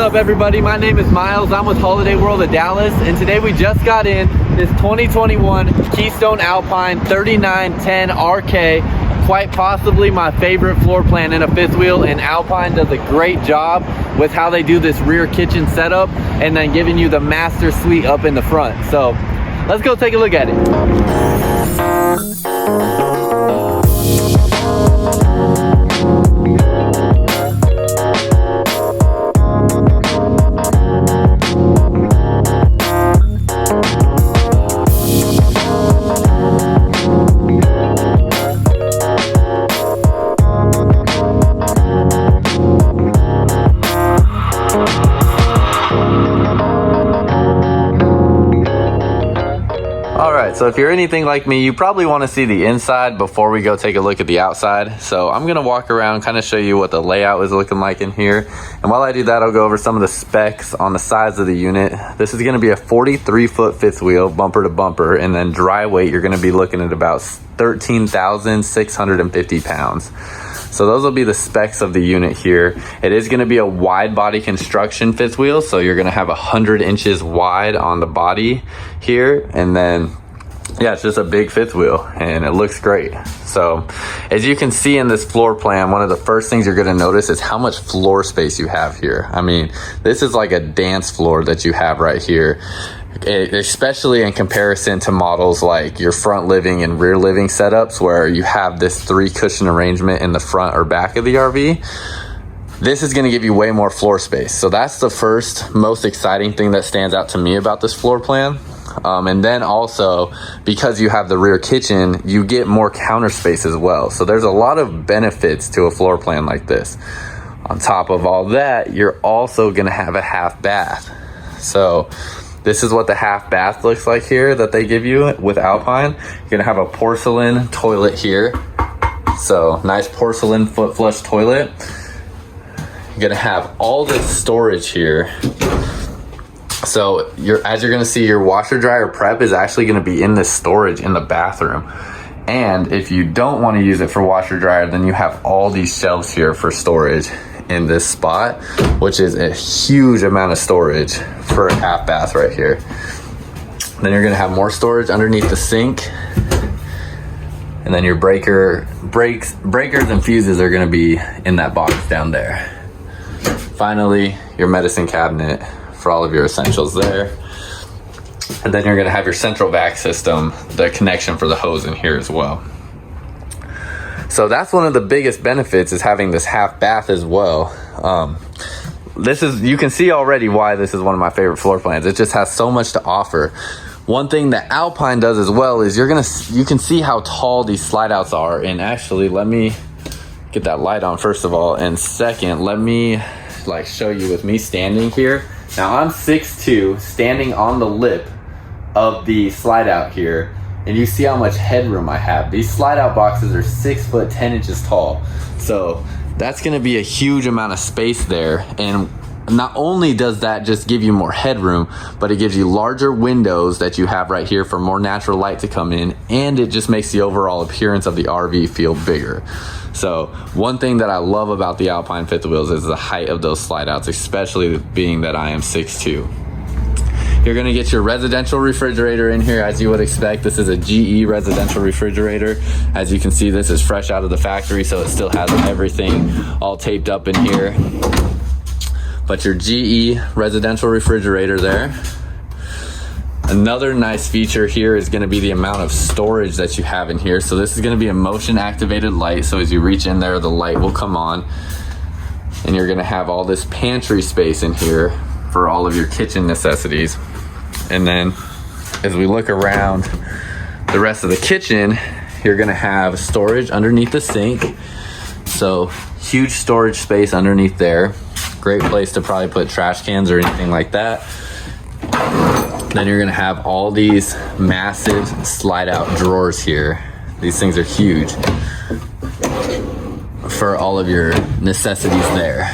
up, everybody? My name is Miles. I'm with Holiday World of Dallas, and today we just got in this 2021 Keystone Alpine 3910 RK. Quite possibly my favorite floor plan in a fifth wheel, and Alpine does a great job with how they do this rear kitchen setup and then giving you the master suite up in the front. So let's go take a look at it. So if you're anything like me, you probably want to see the inside before we go take a look at the outside. So I'm going to walk around, kind of show you what the layout is looking like in here. And while I do that, I'll go over some of the specs on the sides of the unit. This is going to be a 43-foot fifth wheel, bumper to bumper, and then dry weight, you're going to be looking at about 13,650 pounds. So those will be the specs of the unit here. It is going to be a wide body construction fifth wheel. So you're going to have 100 inches wide on the body here. And then yeah, it's just a big fifth wheel and it looks great. So as you can see in this floor plan, one of the first things you're going to notice is how much floor space you have here. I mean, this is like a dance floor that you have right here, especially in comparison to models like your front living and rear living setups where you have this 3 cushion arrangement in the front or back of the RV. This is going to give you way more floor space. So that's the first most exciting thing that stands out to me about this floor plan. And then also, because you have the rear kitchen, you get more counter space as well. So there's a lot of benefits to a floor plan like this. On top of all that, you're also going to have a half bath. So this is what the half bath looks like here that they give you with Alpine. You're going to have a porcelain toilet here. So nice porcelain foot flush toilet. You're going to have all this storage here. So as you're going to see, your washer dryer prep is actually going to be in this storage in the bathroom. And if you don't want to use it for washer dryer, then you have all these shelves here for storage in this spot, which is a huge amount of storage for a half bath right here. Then you're going to have more storage underneath the sink. And then your breakers and fuses are going to be in that box down there. Finally, your medicine cabinet for all of your essentials there. And then you're going to have your central vac system, the connection for the hose in here as well. So that's one of the biggest benefits, is having this half bath as well. You can see already why this is one of my favorite floor plans. It just has so much to offer. One thing that Alpine does as well is you can see how tall these slide outs are. And actually, let me get that light on first of all. And second, let me show you with me standing here. Now I'm 6'2", standing on the lip of the slide out here, and you see how much headroom I have. These slide out boxes are 6 foot 10 inches tall. So that's gonna be a huge amount of space there. And not only does that just give you more headroom, but it gives you larger windows that you have right here for more natural light to come in, and it just makes the overall appearance of the RV feel bigger. So one thing that I love about the Alpine fifth wheels is the height of those slide outs, especially being that I am 6'2". You're gonna get your residential refrigerator in here as you would expect. This is a GE residential refrigerator. As you can see, this is fresh out of the factory, so it still has everything all taped up in here. But your GE residential refrigerator there. Another nice feature here is going to be the amount of storage that you have in here. So this is going to be a motion activated light. So as you reach in there, the light will come on. And you're going to have all this pantry space in here for all of your kitchen necessities. And then as we look around the rest of the kitchen, you're going to have storage underneath the sink. So huge storage space underneath there. Great place to probably put trash cans or anything like that. Then you're gonna have all these massive slide out drawers here. These things are huge for all of your necessities there.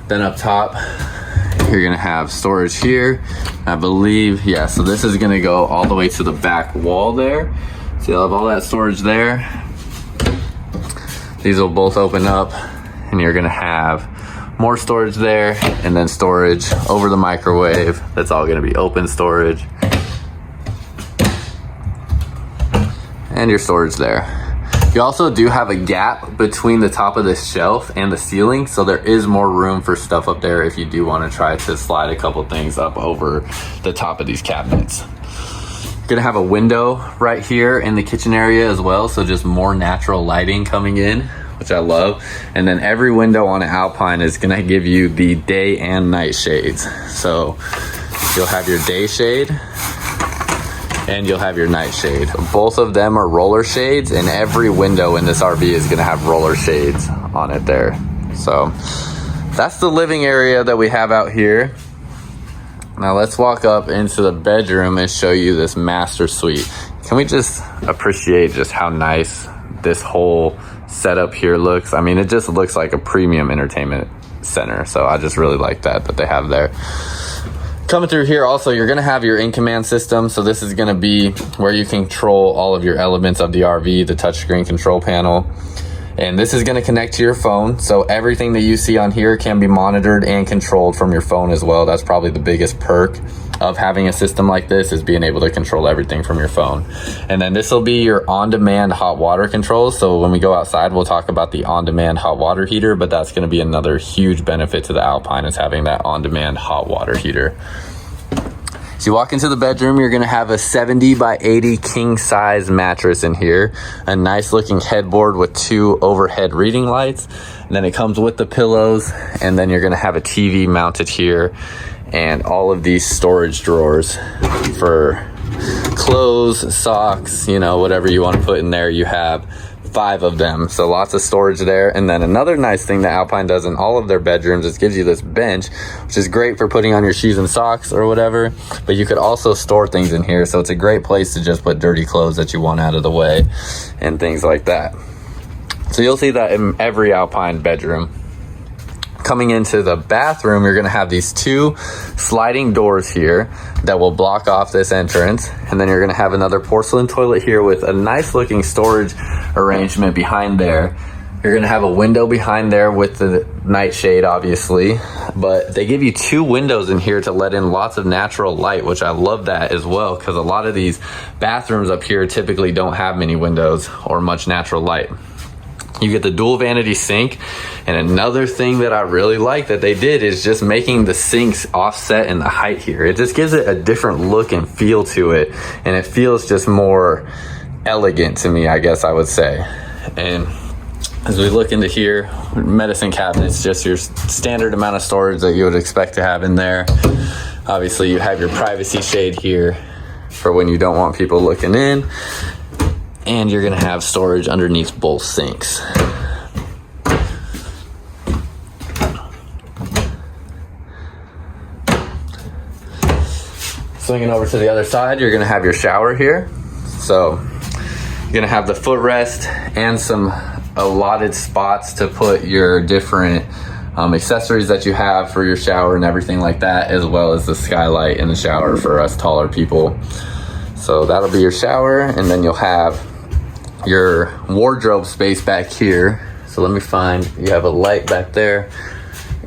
Then up top, you're gonna have storage here. I believe, yeah, so this is gonna go all the way to the back wall there. So you'll have all that storage there. These will both open up, and you're gonna have more storage there, and then storage over the microwave. That's all gonna be open storage. And your storage there. You also do have a gap between the top of this shelf and the ceiling, so there is more room for stuff up there if you do want to try to slide a couple things up over the top of these cabinets. You're gonna have a window right here in the kitchen area as well, so just more natural lighting coming in, which I love. And then every window on an Alpine is gonna give you the day and night shades. So you'll have your day shade and you'll have your night shade. Both of them are roller shades, and every window in this RV is gonna have roller shades on it there. So that's the living area that we have out here. Now let's walk up into the bedroom and show you this master suite. Can we just appreciate just how nice this whole setup here looks? I mean, it just looks like a premium entertainment center. So I just really like that they have there. Coming through here also, you're gonna have your in-command system. So this is gonna be where you control all of your elements of the RV, the touchscreen control panel. And this is gonna connect to your phone. So everything that you see on here can be monitored and controlled from your phone as well. That's probably the biggest perk of having a system like this, is being able to control everything from your phone. And then this will be your on-demand hot water controls. So when we go outside, we'll talk about the on-demand hot water heater, but that's gonna be another huge benefit to the Alpine, is having that on-demand hot water heater. So you walk into the bedroom, you're gonna have a 70 by 80 king size mattress in here, a nice looking headboard with 2 overhead reading lights. And then it comes with the pillows, and then you're gonna have a TV mounted here, and all of these storage drawers for clothes, socks, you know, whatever you want to put in there. You have 5 of them, so lots of storage there. And then another nice thing that Alpine does in all of their bedrooms is gives you this bench, which is great for putting on your shoes and socks or whatever, but you could also store things in here, so it's a great place to just put dirty clothes that you want out of the way and things like that. So you'll see that in every Alpine bedroom. Coming into the bathroom, you're gonna have these 2 sliding doors here that will block off this entrance. And then you're gonna have another porcelain toilet here with a nice looking storage arrangement behind there. You're gonna have a window behind there with the nightshade, obviously, but they give you 2 windows in here to let in lots of natural light, which I love that as well, because a lot of these bathrooms up here typically don't have many windows or much natural light. You get the dual vanity sink, and another thing that I really like that they did is just making the sinks offset in the height here. It just gives it a different look and feel to it, and it feels just more elegant to me, I guess I would say. And as we look into here, medicine cabinets, just your standard amount of storage that you would expect to have in there. Obviously you have your privacy shade here for when you don't want people looking in. And you're gonna have storage underneath both sinks. Swinging over to the other side, you're gonna have your shower here. So you're gonna have the footrest and some allotted spots to put your different accessories that you have for your shower and everything like that, as well as the skylight in the shower for us taller people. So that'll be your shower, and then you'll have your wardrobe space back here. So let me find, you have a light back there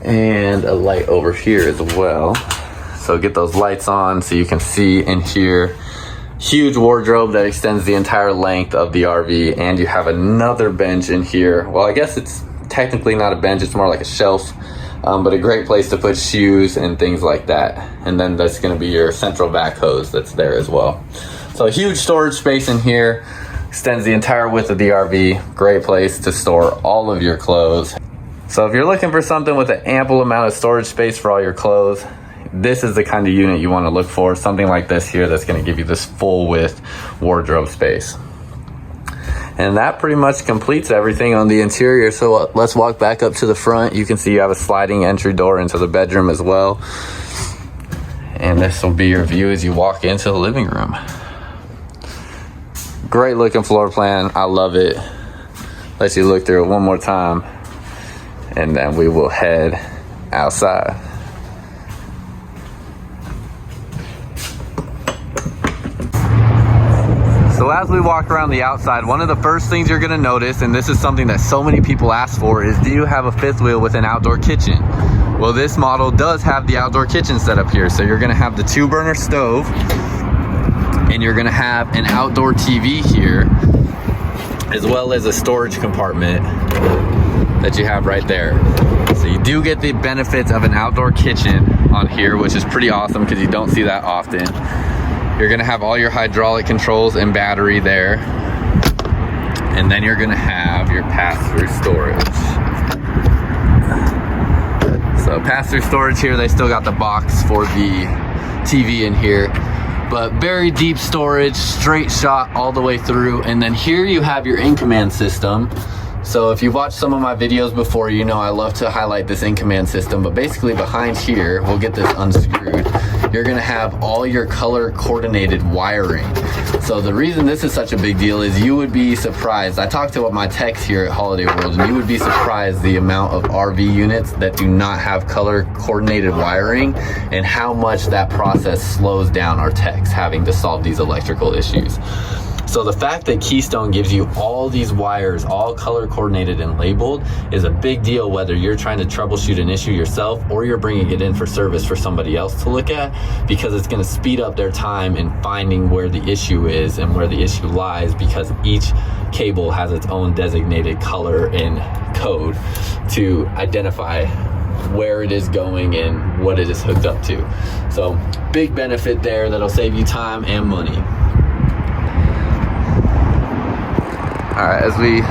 and a light over here as well. So get those lights on so you can see in here. Huge wardrobe that extends the entire length of the RV, and you have another bench in here. Well, I guess it's technically not a bench, it's more like a shelf, but a great place to put shoes and things like that. And then that's gonna be your central vac hose that's there as well. So a huge storage space in here. Extends the entire width of the RV. Great place to store all of your clothes. So if you're looking for something with an ample amount of storage space for all your clothes, this is the kind of unit you want to look for. Something like this here that's going to give you this full width wardrobe space. And that pretty much completes everything on the interior. So let's walk back up to the front. You can see you have a sliding entry door into the bedroom as well. And this will be your view as you walk into the living room. Great looking floor plan. I love it. Let you look through it one more time, and then we will head outside. So as we walk around the outside, one of the first things you're gonna notice, and this is something that so many people ask for, is do you have a fifth wheel with an outdoor kitchen? Well, this model does have the outdoor kitchen set up here. So you're gonna have the 2-burner stove, and you're gonna have an outdoor TV here, as well as a storage compartment that you have right there. So you do get the benefits of an outdoor kitchen on here, which is pretty awesome because you don't see that often. You're gonna have all your hydraulic controls and battery there. And then you're gonna have your pass-through storage. So pass-through storage here, they still got the box for the TV in here, but very deep storage, straight shot all the way through. And then here you have your in-command system. So if you've watched some of my videos before, you know I love to highlight this in-command system, but basically behind here, we'll get this unscrewed, you're gonna have all your color coordinated wiring. So the reason this is such a big deal is you would be surprised. I talked to my techs here at Holiday World, and you would be surprised the amount of RV units that do not have color coordinated wiring and how much that process slows down our techs having to solve these electrical issues. So the fact that Keystone gives you all these wires, all color coordinated and labeled, is a big deal whether you're trying to troubleshoot an issue yourself or you're bringing it in for service for somebody else to look at, because it's going to speed up their time in finding where the issue is and where the issue lies, because each cable has its own designated color and code to identify where it is going and what it is hooked up to. So big benefit there that'll save you time and money. All right, as we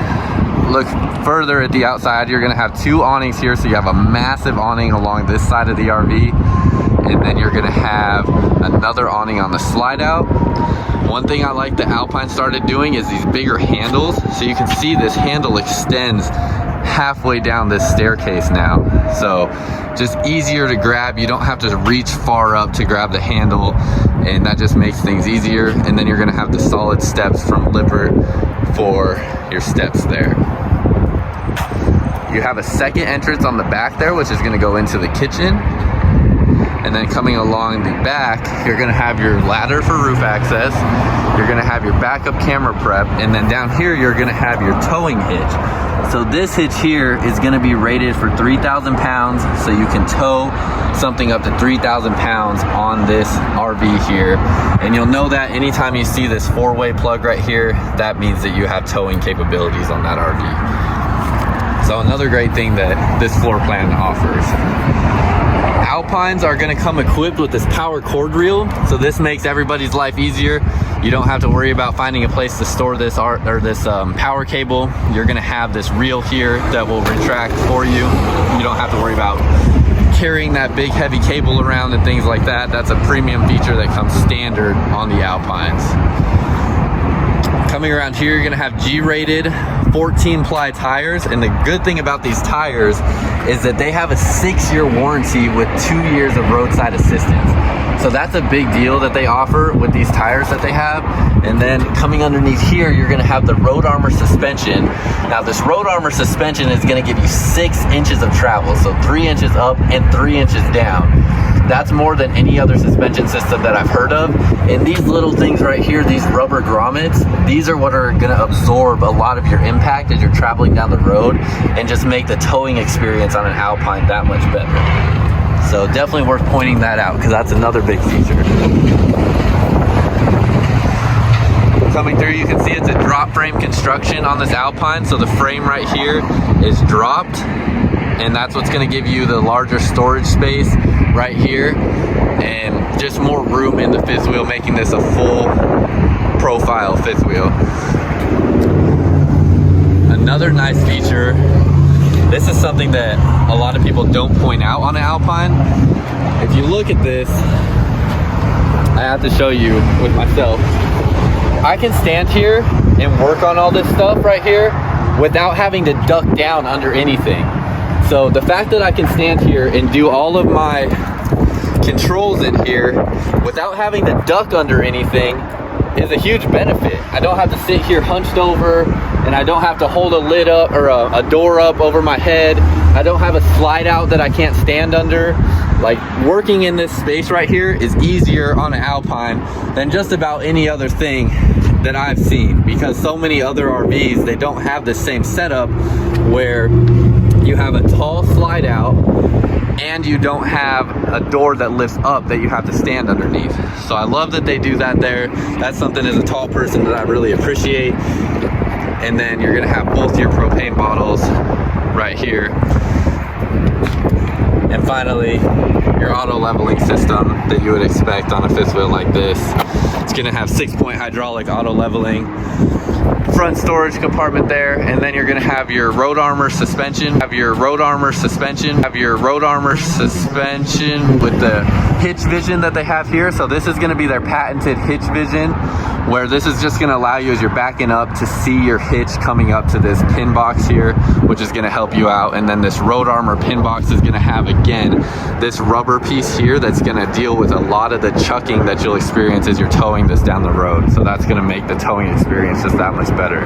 look further at the outside, you're gonna have 2 awnings here. So you have a massive awning along this side of the RV, and then you're gonna have another awning on the slide out. One thing I like that Alpine started doing is these bigger handles. So you can see this handle extends halfway down this staircase now. So just easier to grab. You don't have to reach far up to grab the handle, and that just makes things easier. And then you're gonna have the solid steps from Lippert for your steps there. You have a second entrance on the back there, which is going to go into the kitchen. And then coming along the back, you're going to have your ladder for roof access. You're going to have your backup camera prep. And then down here, you're going to have your towing hitch. So this hitch here is going to be rated for 3,000 pounds. So you can tow something up to 3,000 pounds on this RV here. And you'll know that anytime you see this 4-way plug right here, that means that you have towing capabilities on that RV. So another great thing that this floor plan offers. Alpines are going to come equipped with this power cord reel, so this makes everybody's life easier. You don't have to worry about finding a place to store this power cable. You're going to have this reel here that will retract for you. You don't have to worry about carrying that big heavy cable around and things like that. That's a premium feature that comes standard on the Alpines. Coming around here, you're gonna have G-rated 14-ply tires, and the good thing about these tires is that they have a 6-year warranty with 2 years of roadside assistance. So that's a big deal that they offer with these tires that they have. And then coming underneath here, you're gonna have the Road Armor suspension. Now this Road Armor suspension is gonna give you 6 inches of travel, so 3 inches up and 3 inches down. That's more than any other suspension system that I've heard of. And these little things right here, these rubber grommets, these are what are gonna absorb a lot of your impact as you're traveling down the road and just make the towing experience on an Alpine that much better. So definitely worth pointing that out, because that's another big feature. Coming through, you can see it's a drop frame construction on this Alpine. So the frame right here is dropped, and that's what's gonna give you the larger storage space right here and just more room in the fifth wheel, making this a full profile fifth wheel. Another nice feature, this is something that a lot of people don't point out on an Alpine. If you look at this, I have to show you with myself. I can stand here and work on all this stuff right here without having to duck down under anything. So the fact that I can stand here and do all of my controls in here without having to duck under anything is a huge benefit. I don't have to sit here hunched over, and I don't have to hold a lid up or a door up over my head. I don't have a slide out that I can't stand under. Like, working in this space right here is easier on an Alpine than just about any other thing that I've seen, because so many other RVs, they don't have the same setup where you have a tall slide out and you don't have a door that lifts up that you have to stand underneath. So I love that they do that there. That's something as a tall person that I really appreciate. And then you're gonna have both your propane bottles right here. And finally, your auto leveling system that you would expect on a fifth wheel like this. It's gonna have 6-point hydraulic auto leveling, front storage compartment there, and then you're gonna have your road armor suspension, with the hitch vision that they have here. So this is gonna be their patented hitch vision, where this is just gonna allow you, as you're backing up, to see your hitch coming up to this pin box here, which is gonna help you out. And then this road armor pin box is gonna have, again, this rubber piece here that's gonna deal with a lot of the chucking that you'll experience as you're towing this down the road. So that's gonna make the towing experience just that much better.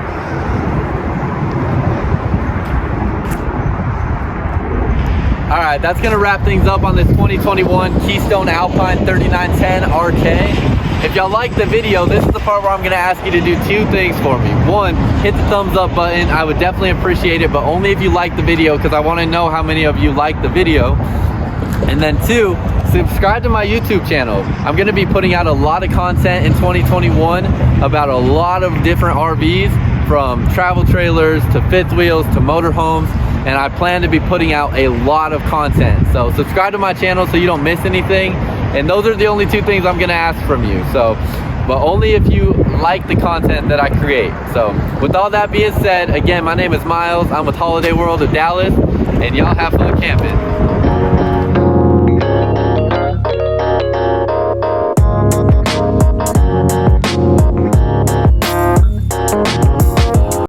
All right, that's gonna wrap things up on this 2021 Keystone Alpine 3910 RK. If y'all like the video, this is the part where I'm gonna ask you to do 2 things for me. 1, hit the thumbs up button. I would definitely appreciate it, but only if you like the video, because I wanna know how many of you like the video. And then 2, subscribe to my YouTube channel. I'm gonna be putting out a lot of content in 2021 about a lot of different RVs, from travel trailers to fifth wheels to motorhomes, and I plan to be putting out a lot of content. So subscribe to my channel so you don't miss anything. And those are the only 2 things I'm gonna ask from you. So, but only if you like the content that I create. So with all that being said, again, my name is Miles. I'm with Holiday World of Dallas, and y'all have fun camping.